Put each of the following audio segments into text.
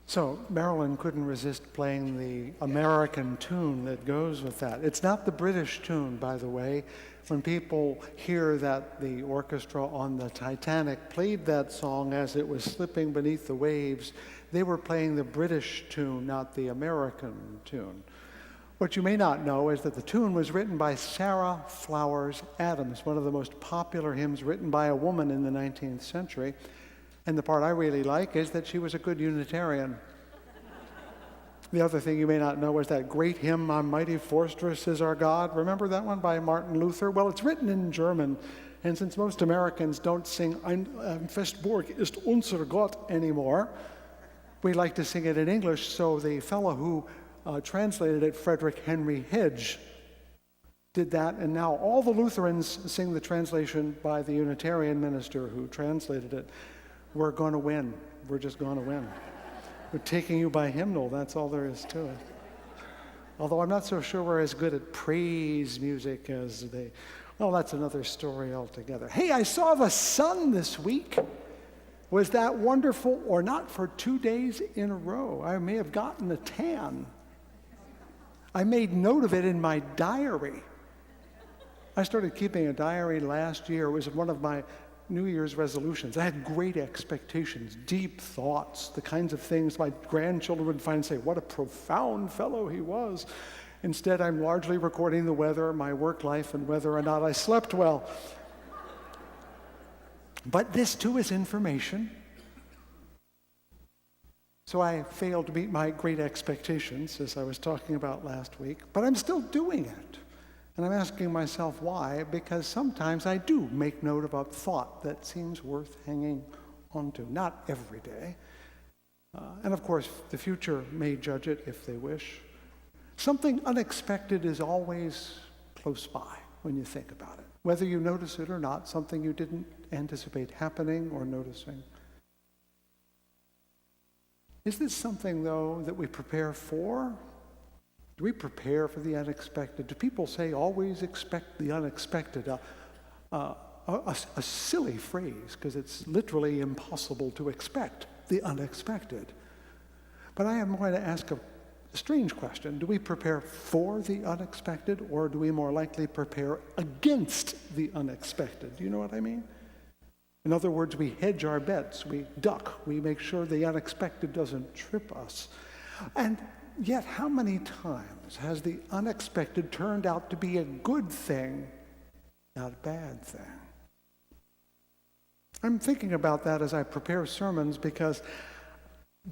So Marilyn couldn't resist playing the American tune that goes with that. It's not the British tune, by the way. When people hear that the orchestra on the Titanic played that song as it was slipping beneath the waves, they were playing the British tune, not the American tune. What you may not know is that the tune was written by Sarah Flowers Adams, one of the most popular hymns written by a woman in the 19th century. And the part I really like is that she was a good Unitarian. The other thing you may not know is that great hymn, "A Mighty Fortress is Our God." Remember that one by Martin Luther? Well, it's written in German, and since most Americans don't sing "Ein Festburg ist unser Gott" anymore, we like to sing it in English, so the fellow who translated it, Frederick Henry Hedge, did that, and now all the Lutherans sing the translation by the Unitarian minister who translated it. We're going to win. We're just going to win. We're taking you by hymnal. That's all there is to it. Although I'm not so sure we're as good at praise music as they... Well, that's another story altogether. Hey, I saw the sun this week. Was that wonderful or not for 2 days in a row? I may have gotten a tan. I made note of it in my diary. I started keeping a diary last year. It was one of my New Year's resolutions. I had great expectations, deep thoughts, the kinds of things my grandchildren would find and say, what a profound fellow he was. Instead, I'm largely recording the weather, my work life, and whether or not I slept well. But this too is information. So I failed to meet my great expectations, as I was talking about last week, but I'm still doing it. And I'm asking myself why, because sometimes I do make note of a thought that seems worth hanging onto. Not every day. And of course, the future may judge it if they wish. Something unexpected is always close by when you think about it. Whether you notice it or not, something you didn't anticipate happening or noticing. Is this something, though, that we prepare for? Do we prepare for the unexpected? Do people say always expect the unexpected? A silly phrase, because it's literally impossible to expect the unexpected. But I am going to ask a strange question. Do we prepare for the unexpected, or do we more likely prepare against the unexpected? Do you know what I mean? In other words, we hedge our bets, we duck, we make sure the unexpected doesn't trip us. And yet, how many times has the unexpected turned out to be a good thing, not a bad thing? I'm thinking about that as I prepare sermons because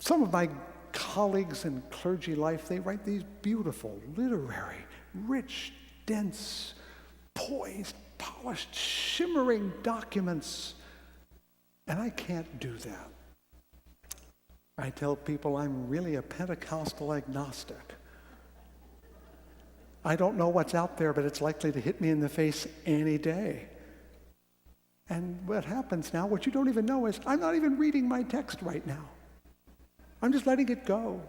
some of my colleagues in clergy life, they write these beautiful, literary, rich, dense, poised, polished, shimmering documents, and I can't do that. I tell people I'm really a Pentecostal agnostic. I don't know what's out there, but it's likely to hit me in the face any day. And what happens now, what you don't even know is I'm not even reading my text right now. I'm just letting it go.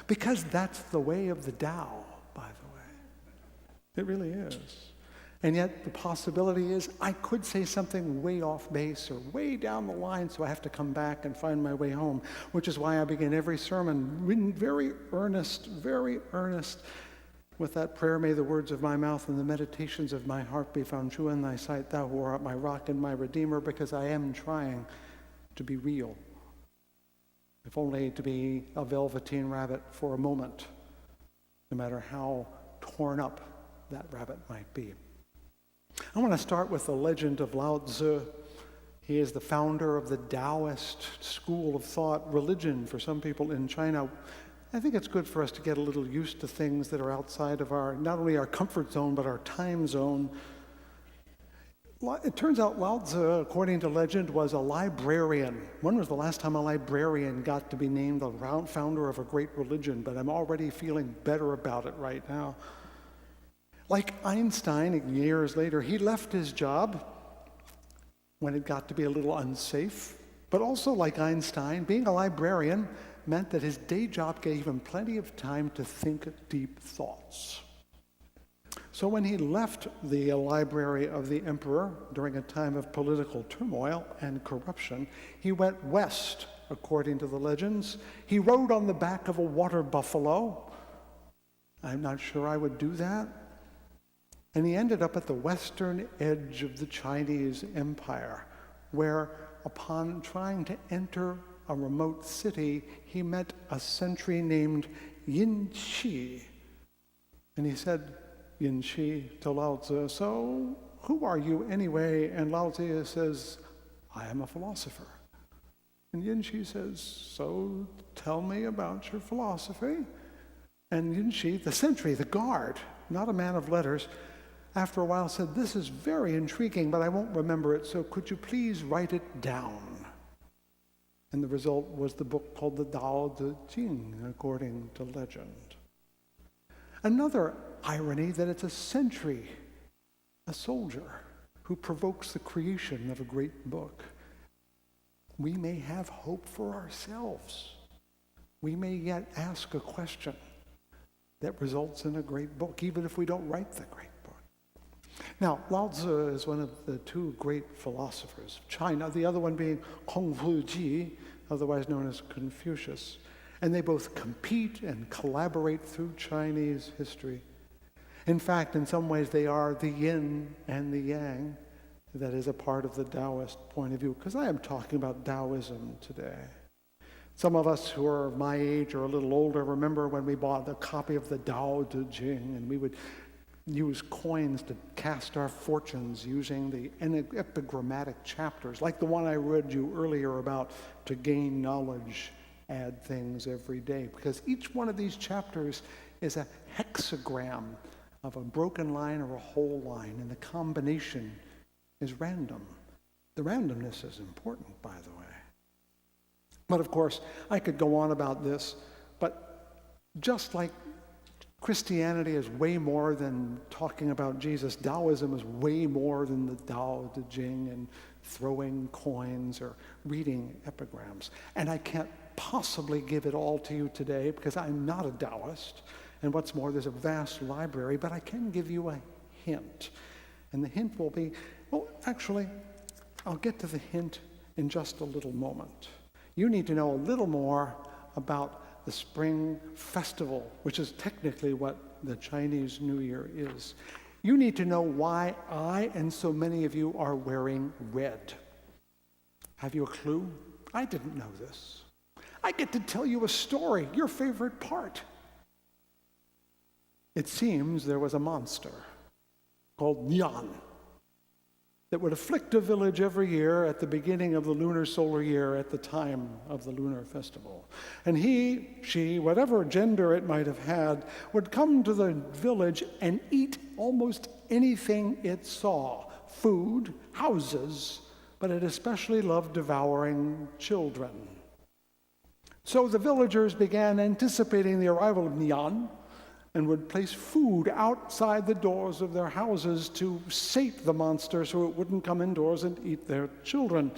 Because that's the way of the Tao, by the way. It really is. And yet the possibility is I could say something way off base or way down the line, so I have to come back and find my way home, which is why I begin every sermon very earnest, with that prayer, may the words of my mouth and the meditations of my heart be found true in thy sight, thou who art my rock and my redeemer, because I am trying to be real, if only to be a velveteen rabbit for a moment, no matter how torn up that rabbit might be. I want to start with the legend of Lao Tzu. He is the founder of the Taoist school of thought, religion for some people in China. I think it's good for us to get a little used to things that are outside of not only our comfort zone, but our time zone. It turns out Lao Tzu, according to legend, was a librarian. When was the last time a librarian got to be named the founder of a great religion? But I'm already feeling better about it right now. Like Einstein, years later, he left his job when it got to be a little unsafe. But also like Einstein, being a librarian meant that his day job gave him plenty of time to think deep thoughts. So when he left the library of the emperor during a time of political turmoil and corruption, he went west according to the legends. He rode on the back of a water buffalo. I'm not sure I would do that. And he ended up at the western edge of the Chinese Empire, where upon trying to enter a remote city, he met a sentry named Yin Shi. And he said, Yin Shi, to Lao Tzu, "So who are you anyway?" And Lao Tzu says, "I am a philosopher." And Yin Shi says, "So tell me about your philosophy." And Yin Shi, the sentry, the guard, not a man of letters, after a while said, "This is very intriguing, but I won't remember it, so could you please write it down?" And the result was the book called the Tao Te Ching, according to legend. Another irony that it's a sentry, a soldier, who provokes the creation of a great book. We may have hope for ourselves. We may yet ask a question that results in a great book, even if we don't write the great book. Now, Lao Tzu is one of the two great philosophers of China, the other one being Kongfuji, otherwise known as Confucius. And they both compete and collaborate through Chinese history. In fact, in some ways, they are the yin and the yang that is a part of the Taoist point of view, because I am talking about Taoism today. Some of us who are my age or a little older remember when we bought a copy of the Tao Te Ching, and we would use coins to cast our fortunes using the epigrammatic chapters, like the one I read you earlier about to gain knowledge, add things every day. Because each one of these chapters is a hexagram of a broken line or a whole line, and the combination is random. The randomness is important, by the way. But of course, I could go on about this, but just like Christianity is way more than talking about Jesus, Taoism is way more than the Tao Te Ching and throwing coins or reading epigrams. And I can't possibly give it all to you today because I'm not a Taoist. And what's more, there's a vast library, but I can give you a hint. And the hint will be, well, actually, I'll get to the hint in just a little moment. You need to know a little more about the Spring Festival, which is technically what the Chinese New Year is. You need to know why I and so many of you are wearing red. Have you a clue? I didn't know this. I get to tell you a story, your favorite part. It seems there was a monster called Nian that would afflict a village every year at the beginning of the lunar solar year at the time of the lunar festival. And he, she, whatever gender it might have had, would come to the village and eat almost anything it saw. Food, houses, but it especially loved devouring children. So the villagers began anticipating the arrival of Nian and would place food outside the doors of their houses to sate the monster so it wouldn't come indoors and eat their children.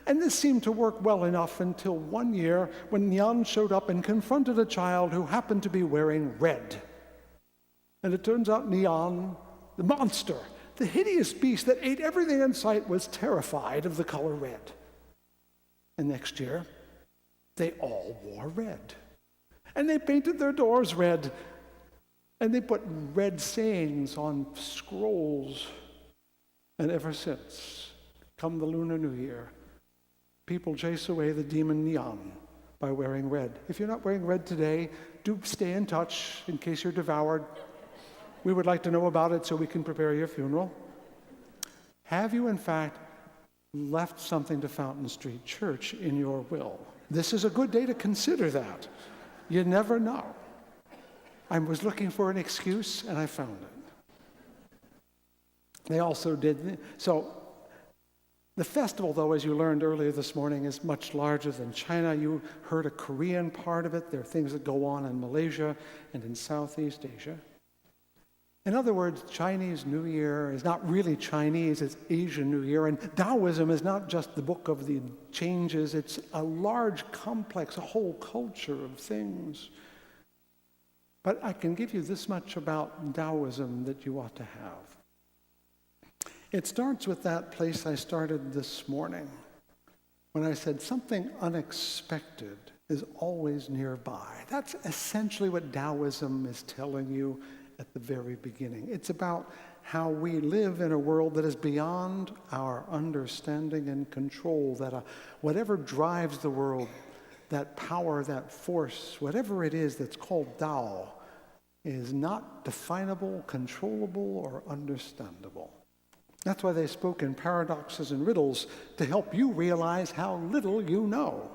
And this seemed to work well enough until one year when Nian showed up and confronted a child who happened to be wearing red. And it turns out Nian, the monster, the hideous beast that ate everything in sight, was terrified of the color red. And next year, they all wore red. And they painted their doors red. And they put red sayings on scrolls. And ever since, come the Lunar New Year, people chase away the demon Nian by wearing red. If you're not wearing red today, do stay in touch in case you're devoured. We would like to know about it so we can prepare your funeral. Have you, in fact, left something to Fountain Street Church in your will? This is a good day to consider that. You never know. I was looking for an excuse, and I found it. They also did, so the festival, though, as you learned earlier this morning, is much larger than China. You heard a Korean part of it. There are things that go on in Malaysia and in Southeast Asia. In other words, Chinese New Year is not really Chinese, it's Asian New Year. And Taoism is not just the book of the changes, it's a large complex, a whole culture of things. But I can give you this much about Taoism that you ought to have. It starts with that place I started this morning. when I said something unexpected is always nearby. That's essentially what Taoism is telling you at the very beginning. It's about how we live in a world that is beyond our understanding and control, that whatever drives the world, that power, that force, whatever it is that's called Tao, is not definable, controllable, or understandable. That's why they spoke in paradoxes and riddles, to help you realize how little you know.